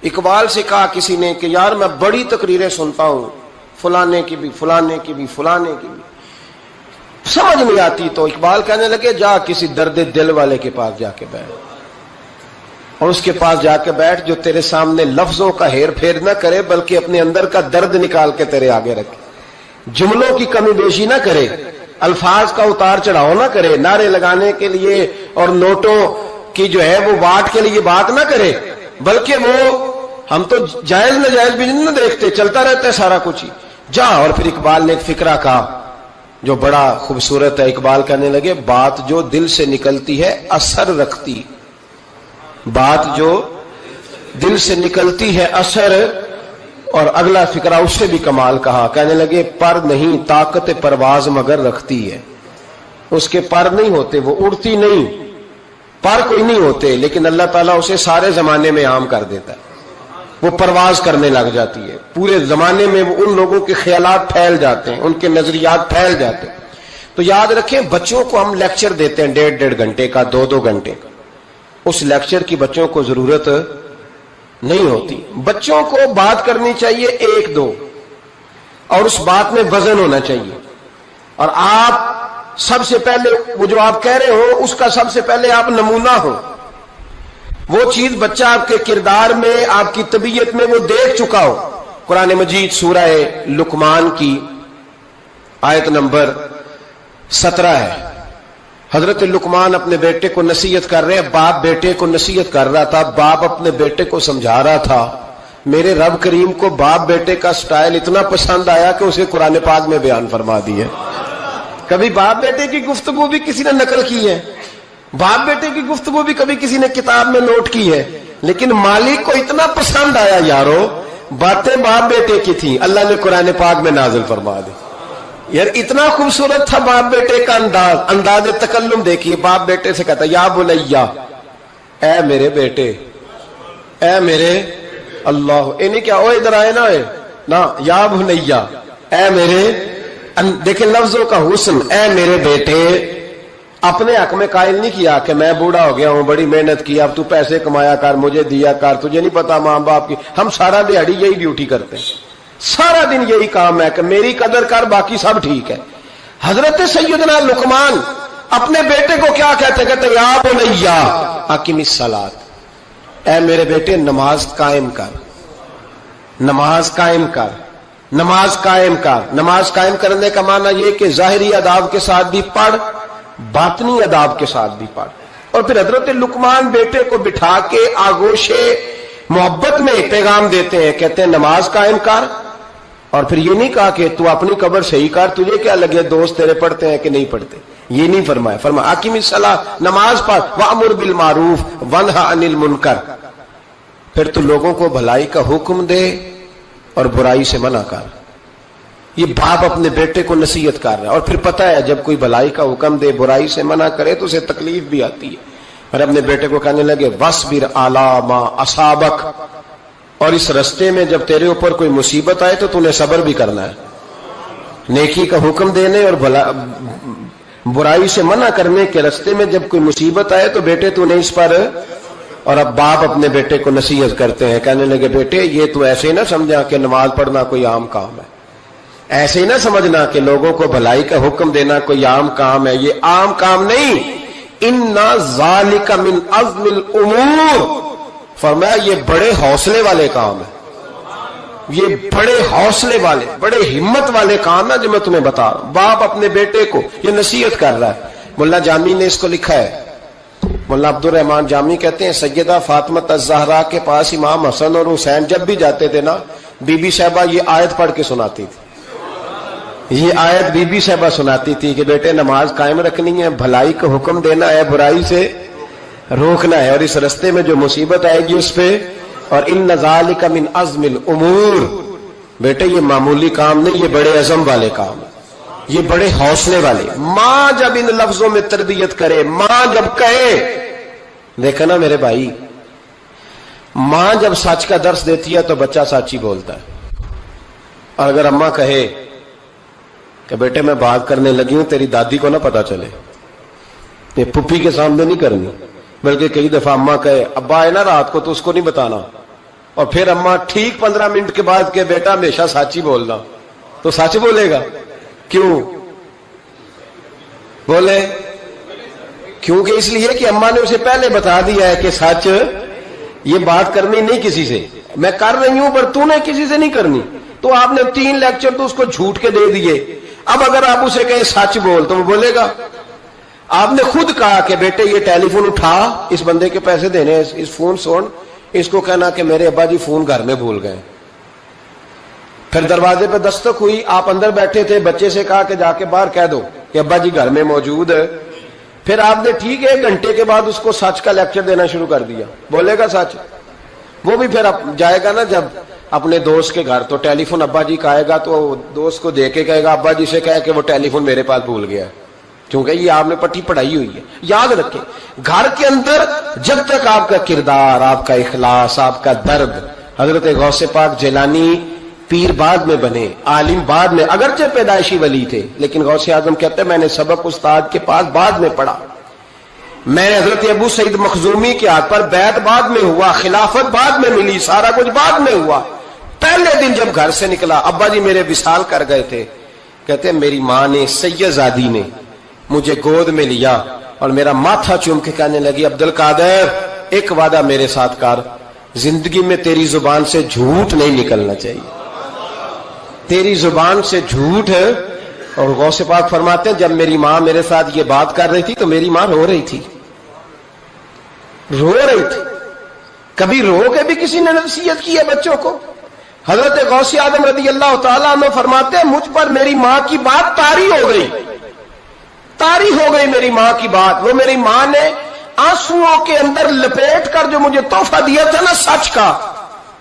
اقبال سے کہا کسی نے کہ یار میں بڑی تقریریں سنتا ہوں، فلانے کی بھی فلانے کی بھی فلانے کی بھی، سمجھ نہیں آتی. تو اقبال کہنے لگے جا کسی درد دل والے کے پاس جا کے بیٹھ، اور اس کے پاس جا کے بیٹھ جو تیرے سامنے لفظوں کا ہیر پھیر نہ کرے بلکہ اپنے اندر کا درد نکال کے تیرے آگے رکھے، جملوں کی کمی بیشی نہ کرے، الفاظ کا اتار چڑھاؤ نہ کرے، نعرے لگانے کے لیے اور نوٹوں کی جو ہے وہ واٹ کے لیے بات نہ کرے، بلکہ وہ ہم تو جائز ناجائز بھی نہیں دیکھتے، چلتا رہتا ہے سارا کچھ ہی. جا. اور پھر اقبال نے ایک فقرہ کہا جو بڑا خوبصورت ہے. اقبال کہنے لگے بات جو دل سے نکلتی ہے اثر رکھتی، بات جو دل سے نکلتی ہے اثر. اور اگلا فقرہ اس سے بھی کمال کہا، کہنے لگے پر نہیں طاقت پرواز مگر رکھتی ہے. اس کے پر نہیں ہوتے، وہ اڑتی نہیں، پر کوئی نہیں ہوتے، لیکن اللہ تعالیٰ اسے سارے زمانے میں عام کر دیتا ہے، وہ پرواز کرنے لگ جاتی ہے. پورے زمانے میں وہ ان لوگوں کے خیالات پھیل جاتے ہیں، ان کے نظریات پھیل جاتے ہیں. تو یاد رکھیں بچوں کو ہم لیکچر دیتے ہیں 1.5 گھنٹے کا، 2 گھنٹے کا، اس لیکچر کی بچوں کو ضرورت نہیں ہوتی. بچوں کو بات کرنی چاہیے 1-2، اور اس بات میں وزن ہونا چاہیے. اور آپ سب سے پہلے وہ جو آپ کہہ رہے ہو اس کا سب سے پہلے آپ نمونہ ہو. وہ چیز بچہ آپ کے کردار میں، آپ کی طبیعت میں وہ دیکھ چکا ہو. قرآن مجید سورہ لقمان کی آیت نمبر 17 ہے. حضرت لقمان اپنے بیٹے کو نصیحت کر رہے ہیں. باپ بیٹے کو نصیحت کر رہا تھا، باپ اپنے بیٹے کو سمجھا رہا تھا. میرے رب کریم کو باپ بیٹے کا سٹائل اتنا پسند آیا کہ اسے قرآن پاک میں بیان فرما دیا. کبھی باپ بیٹے کی گفتگو بھی کسی نے نقل کی ہے، باپ بیٹے کی گفتگو بھی کبھی کسی نے کتاب میں نوٹ کی ہے، لیکن مالک کو اتنا پسند آیا یارو، باتیں باپ بیٹے کی تھیں، اللہ نے قرآن پاک میں نازل فرما دی. یار اتنا خوبصورت تھا باپ بیٹے کا انداز تکلم دیکھیے. باپ بیٹے سے کہتا یا بنیا، اے میرے بیٹے، اے میرے اللہ، نہیں کیا او ادھر آئے نا، یا بنیا، اے میرے، دیکھیں لفظوں کا حسن، اے میرے بیٹے. اپنے حق میں قائل نہیں کیا کہ میں بوڑھا ہو گیا ہوں، بڑی محنت کی، اب تو پیسے کمایا کر، مجھے دیا کر، تجھے نہیں پتا ماں باپ کی. ہم سارا دیہڑی یہی ڈیوٹی کرتے ہیں، سارا دن یہی کام ہے کہ میری قدر کر، باقی سب ٹھیک ہے. حضرت سیدنا لقمان اپنے بیٹے کو کیا کہتے یا بنیا اقم الصلاۃ، اے میرے بیٹے نماز قائم کر، نماز قائم کر، نماز قائم کر. نماز قائم کرنے کا معنی یہ کہ ظاہری آداب کے ساتھ بھی پڑھ، باطنی آداب کے ساتھ بھی پڑھ. اور پھر حضرت لقمان بیٹے کو بٹھا کے آگوش محبت میں پیغام دیتے ہیں، کہتے ہیں نماز قائم کر. اور پھر یہ نہیں کہا کہ تو اپنی قبر صحیح کر، تجھے کیا لگے دوست تیرے پڑھتے ہیں کہ نہیں پڑھتے، یہ نہیں فرمایا. فرمایا اقیم الصلاۃ، نماز پڑھ، وامر بالمعروف وانہا عن المنکر. پھر تو لوگوں کو بھلائی کا حکم دے اور برائی سے منع کر. یہ باپ اپنے بیٹے کو نصیحت کر رہا ہے. اور پھر پتہ ہے جب کوئی بھلائی کا حکم دے برائی سے منع کرے تو اسے تکلیف بھی آتی ہے. اور اپنے بیٹے کو کہنے لگے وَاصْبِرْ عَلَىٰ مَا أَصَابَكَ، اور اس رستے میں جب تیرے اوپر کوئی مصیبت آئے تو نے صبر بھی کرنا ہے. نیکی کا حکم دینے اور برائی سے منع کرنے کے رستے میں جب کوئی مصیبت آئے تو بیٹے تو نے اس پر. اور اب باپ اپنے بیٹے کو نصیحت کرتے ہیں، کہنے لگے بیٹے یہ تو ایسے ہی نہ سمجھا کہ نماز پڑھنا کوئی عام کام ہے، ایسے ہی نہ سمجھنا کہ لوگوں کو بھلائی کا حکم دینا کوئی عام کام ہے. یہ عام کام نہیں، اِنَّ ذَلِكَ مِنْ عَزْمِ الْأُمُورِ. فرمایا یہ بڑے حوصلے والے کام ہے، یہ بڑے حوصلے والے، بڑے ہمت والے کام ہے جو میں تمہیں بتا رہا ہوں. باپ اپنے بیٹے کو یہ نصیحت کر رہا ہے. ملا جامی نے اس کو لکھا ہے، مولانا عبد الرحمان جامی کہتے ہیں سیدہ فاطمہ الزہرا کے پاس امام حسن اور حسین جب بھی جاتے تھے نا، بی بی صاحبہ یہ آیت پڑھ کے سناتی تھی. یہ آیت بی بی صاحبہ سناتی تھی کہ بیٹے نماز قائم رکھنی ہے، بھلائی کا حکم دینا ہے، برائی سے روکنا ہے، اور اس رستے میں جو مصیبت آئے گی اس پہ. اور ان ذالک من عزم الامور، بیٹے یہ معمولی کام نہیں، یہ بڑے عزم والے کام، یہ بڑے حوصلے والے. ماں جب ان لفظوں میں تربیت کرے، ماں جب کہے، دیکھا نا میرے بھائی، ماں جب سچ کا درس دیتی ہے تو بچہ سچ ہی بولتا ہے. اور اگر اماں کہے کہ بیٹے میں بات کرنے لگی ہوں تیری دادی کو نہ پتا چلے، یہ پھپھی کے سامنے نہیں کرنی، بلکہ کئی دفعہ اماں کہے ابا آئے نا رات کو تو اس کو نہیں بتانا، اور پھر اماں ٹھیک 15 منٹ کے بعد کہ بیٹا ہمیشہ سچ ہی بولنا، تو سچ بولے گا؟ کیوں بولے؟ کیونکہ اس لیے کہ اماں نے اسے پہلے بتا دیا ہے کہ سچ یہ بات کرنی نہیں کسی سے، میں کر رہی ہوں پر تو نے کسی سے نہیں کرنی. تو آپ نے 3 لیکچر تو اس کو جھوٹ کے دے دیے. اب اگر آپ اسے کہیں سچ بول تو وہ بولے گا؟ آپ نے خود کہا کہ بیٹے یہ ٹیلی فون اٹھا، اس بندے کے پیسے دینے، اس فون سن، اس کو کہنا کہ میرے ابا جی فون گھر میں بھول گئے. پھر دروازے پہ دستک ہوئی، آپ اندر بیٹھے تھے، بچے سے کہا کہ جا کے باہر کہہ دو کہ ابا جی گھر میں موجود ہے. پھر آپ نے ٹھیک ہے 1 گھنٹے کے بعد اس کو سچ کا لیکچر دینا شروع کر دیا. بولے گا سچ؟ وہ بھی پھر جائے گا نا جب اپنے دوست کے گھر، تو ٹیلی فون ابا جی کا آئے گا تو دوست کو دے کے کہے گا ابا جی سے کہے کہ وہ ٹیلی فون میرے پاس بھول گیا، کیونکہ یہ آپ نے پٹی پڑھائی ہوئی ہے. یاد رکھیں، گھر کے اندر جب تک آپ کا کردار، آپ کا اخلاص، آپ کا درد، حضرت غوث پاک جیلانی پیر بعد میں بنے، عالم بعد میں، اگرچہ پیدائشی ولی تھے، لیکن غوث اعظم کہتے ہیں میں نے سبق استاد کے پاس بعد میں پڑھا. میں نے حضرت ابو سعید مخزومی کے ہاتھ پر بیعت بعد میں ہوا، خلافت بعد میں ملی، سارا کچھ بعد میں ہوا. پہلے دن جب گھر سے نکلا، ابا جی میرے وصال کر گئے تھے، کہتے ہیں میری ماں نے، سید زادی نے مجھے گود میں لیا اور میرا ماتھا چوم کے کہنے لگی عبد القادر ایک وعدہ میرے ساتھ کر، زندگی میں تیری زبان سے جھوٹ نہیں نکلنا چاہیے، تیری زبان سے جھوٹ ہے. اور غوث پاک فرماتے ہیں جب میری ماں میرے ساتھ یہ بات کر رہی تھی تو میری ماں رو رہی تھی، رو رہی تھی. کبھی رو کے بھی کسی نے نصیحت کی ہے بچوں کو؟ حضرت غوث اعظم رضی اللہ تعالیٰ عنہ فرماتے ہیں مجھ پر میری ماں کی بات طاری ہو گئی، طاری ہو گئی میری ماں کی بات. وہ میری ماں نے آنسوؤں کے اندر لپیٹ کر جو مجھے تحفہ دیا تھا نا سچ کا،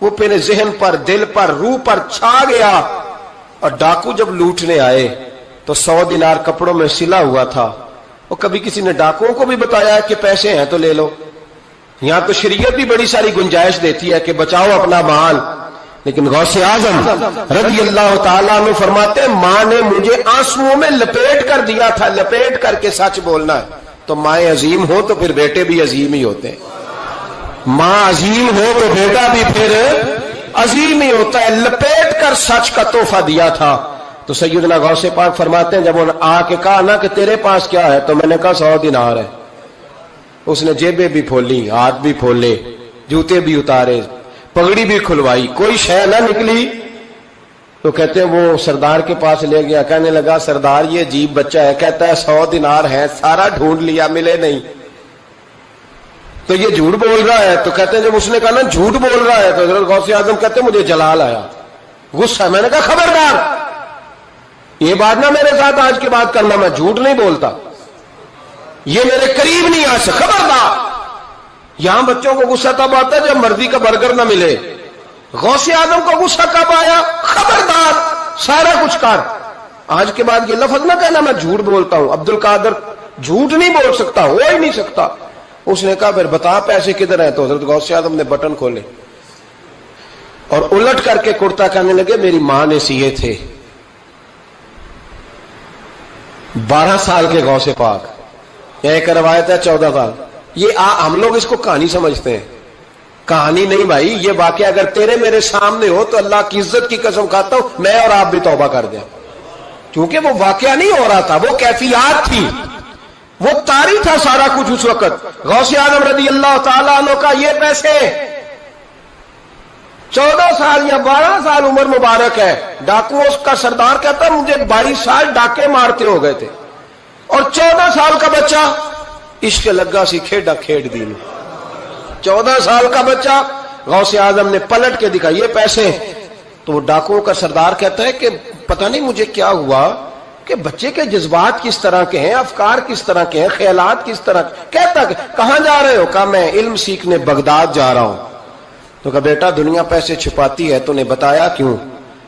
وہ میرے ذہن پر، دل پر، روح پر چھا گیا. اور ڈاکو جب لوٹنے آئے تو 100 دینار کپڑوں میں سلا ہوا تھا. اور کبھی کسی نے ڈاکوؤں کو بھی بتایا کہ پیسے ہیں تو لے لو؟ یہاں تو شریعت بھی بڑی ساری گنجائش دیتی ہے کہ بچاؤ اپنا مال، لیکن غوث اعظم رضی اللہ تعالیٰ عنہ فرماتے ہیں ماں نے مجھے آنسوؤں میں لپیٹ کر دیا تھا، لپیٹ کر کے سچ بولنا ہے. تو مائیں عظیم ہو تو پھر بیٹے بھی عظیم ہی ہوتے ہیں، ماں عظیم ہو تو بیٹا بھی پھر عظیم ہی ہوتا ہے. لپیٹ کر سچ کا تحفہ دیا تھا. تو سیدنا غوث پاک فرماتے ہیں جب انہوں نے آ کے کہا نا کہ تیرے پاس کیا ہے، تو میں نے کہا 100 دینار ہے. اس نے جیبیں بھی کھولی، ہاتھ بھی کھولے، جوتے بھی اتارے، پگڑی بھی کھلوائی، کوئی شے نہ نکلی. تو کہتے ہیں وہ سردار کے پاس لے گیا، کہنے لگا سردار یہ عجیب بچہ ہے، کہتا ہے 100 دینار ہے، سارا ڈھونڈ لیا ملے نہیں، تو یہ جھوٹ بول رہا ہے. تو کہتے ہیں جب اس نے کہا نا جھوٹ بول رہا ہے، تو حضرت غوث اعظم کہتے ہیں مجھے جلال آیا، غصہ. میں نے کہا خبردار یہ بات نہ میرے ساتھ آج کے بعد کرنا، میں جھوٹ نہیں بولتا، یہ میرے قریب نہیں آ سکتا، خبردار. یہاں بچوں کو غصہ تب آتا ہے جب مرضی کا برگر نہ ملے. غوث اعظم کو غصہ کب آیا؟ خبردار سارا کچھ کر، آج کے بعد یہ لفظ نہ کہنا میں جھوٹ بولتا ہوں. عبد القادر جھوٹ نہیں بول سکتا، ہو ہی نہیں سکتا. اس نے کہا پھر بتا پیسے کدھر ہیں؟ تو حضرت غوث اعظم نے بٹن کھولے اور الٹ کر کے کرتا کہنے لگے میری ماں نے سیے تھے. 12 سال کے غوث پاک، ایک روایت ہے 14 سال. یہ ہم لوگ اس کو کہانی سمجھتے ہیں، کہانی نہیں بھائی، یہ واقعہ اگر تیرے میرے سامنے ہو تو اللہ کی عزت کی قسم کھاتا ہوں میں اور آپ بھی توبہ کر دیں، کیونکہ وہ واقعہ نہیں ہو رہا تھا، وہ کیفیات تھی، وہ طاری تھا سارا کچھ اس وقت. غوث اعظم رضی اللہ تعالیٰ عنہ کا یہ پیسے 14 سال یا 12 سال عمر مبارک ہے. ڈاکو اس کا سردار کہتا ہے مجھے 22 سال ڈاکے مارتے ہو گئے تھے، اور 14 سال کا بچہ عشق لگا سی کھیڈا کھیڈ دی. 14 سال کا بچہ غوث اعظم نے پلٹ کے دکھا یہ پیسے. تو ڈاکو کا سردار کہتا ہے کہ پتہ نہیں مجھے کیا ہوا کہ بچے کے جذبات کس طرح کے ہیں، افکار کس طرح کے ہیں، خیالات کس طرح. کہتا کہ کہاں جا رہے ہو؟ کہا میں علم سیکھنے بغداد جا رہا ہوں. تو کہا بیٹا دنیا پیسے چھپاتی ہے، تو نے بتایا کیوں؟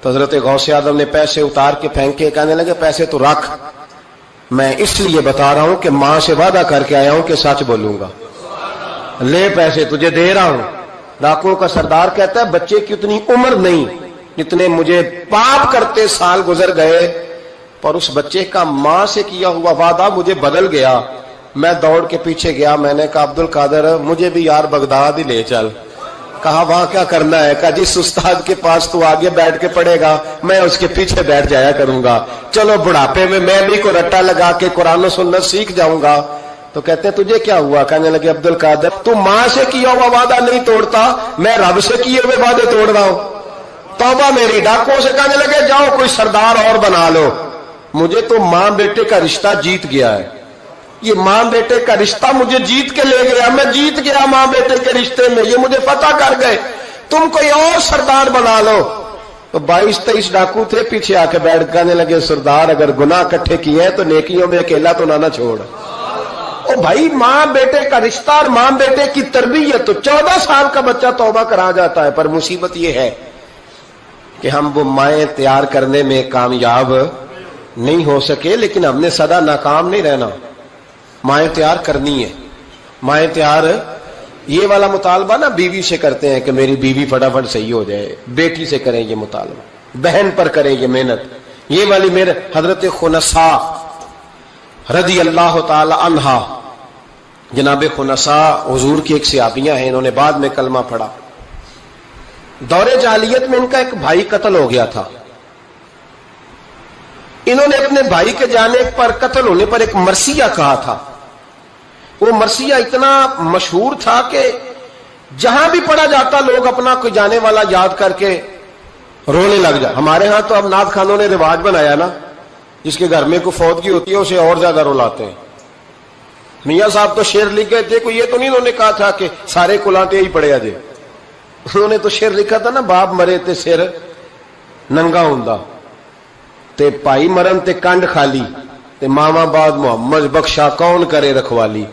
تو حضرت غوث اعظم نے پیسے اتار کے پھینکے، کہنے لگے پیسے تو رکھ، میں اس لیے بتا رہا ہوں کہ ماں سے وعدہ کر کے آیا ہوں کہ سچ بولوں گا، لے پیسے تجھے دے رہا ہوں. ڈاکو کا سردار کہتا ہے بچے کی اتنی عمر نہیں جتنے مجھے پاپ کرتے سال گزر گئے، پر اس بچے کا ماں سے کیا ہوا وعدہ مجھے بدل گیا. میں دوڑ کے پیچھے گیا، میں نے کہا عبد القادر مجھے بھی یار بغداد ہی لے چل. کہا وہاں کیا کرنا ہے؟ کہا جس استاد کے پاس تو آگے بیٹھ کے پڑھے گا میں اس کے پیچھے بیٹھ جایا کروں گا، چلو بڑھاپے میں میں بھی کو رٹا لگا کے قرآن و سنت سیکھ جاؤں گا۔ تو کہتے ہیں تجھے کیا ہوا؟ کہنے لگے عبد القادر تو ماں سے کیا ہوا وعدہ نہیں توڑتا، میں رب سے کیے ہوئے وعدے توڑ رہا ہوں، توبہ میری۔ ڈاکوؤں سے کہنے لگے جاؤ کوئی سردار اور بنا لو، مجھے تو ماں بیٹے کا رشتہ جیت گیا ہے، یہ ماں بیٹے کا رشتہ مجھے جیت کے لے گیا، میں جیت گیا ماں بیٹے کے رشتے میں، یہ مجھے فتح کر گئے، تم کوئی اور سردار بنا لو۔ تو 22-23 ڈاکو تھے، پیچھے آ کے بیٹھ کہنے لگے سردار اگر گناہ اکٹھے کیے ہیں تو نیکیوں میں اکیلا تو نہ چھوڑ۔ او بھائی ماں بیٹے کا رشتہ اور ماں بیٹے کی تربیت، تو 14 سال کا بچہ توبہ کرا جاتا ہے، پر مصیبت یہ ہے کہ ہم وہ مائیں تیار کرنے میں کامیاب نہیں ہو سکے، لیکن ہم نے سدا ناکام نہیں رہنا، مائیں تیار کرنی ہے۔ مائیں تیار یہ والا مطالبہ نا بیوی سے کرتے ہیں کہ میری بیوی فٹافٹ صحیح ہو جائے، بیٹی سے کریں یہ مطالبہ، بہن پر کریں یہ محنت، یہ والی میرے حضرت خنسا رضی اللہ تعالی عنہا، جناب خنسا حضور کی ایک صحابیہ ہیں، انہوں نے بعد میں کلمہ پڑھا۔ دور جاہلیت میں ان کا ایک بھائی قتل ہو گیا تھا، انہوں نے اپنے بھائی کے جانے پر قتل ہونے پر ایک مرثیہ کہا تھا۔ وہ مرثیہ اتنا مشہور تھا کہ جہاں بھی پڑھا جاتا لوگ اپنا کوئی جانے والا یاد کر کے رونے لگ جائے۔ ہمارے ہاں تو اب نعت خانوں نے رواج بنایا نا، جس کے گھر میں کوئی فوتگی ہوتی ہے اسے اور زیادہ رلاتے ہیں۔ میاں صاحب تو شعر لکھ گئے تھے، کوئی یہ تو نہیں انہوں نے کہا تھا کہ سارے کلاتے ہی پڑے اجے، انہوں نے تو شعر لکھا تھا نا، باپ مرے تے سر ننگا ہوندا تے پائی مرن تے کنڈ خالی تے ماما بعد محمد بخشا کون کرے رکھوالی۔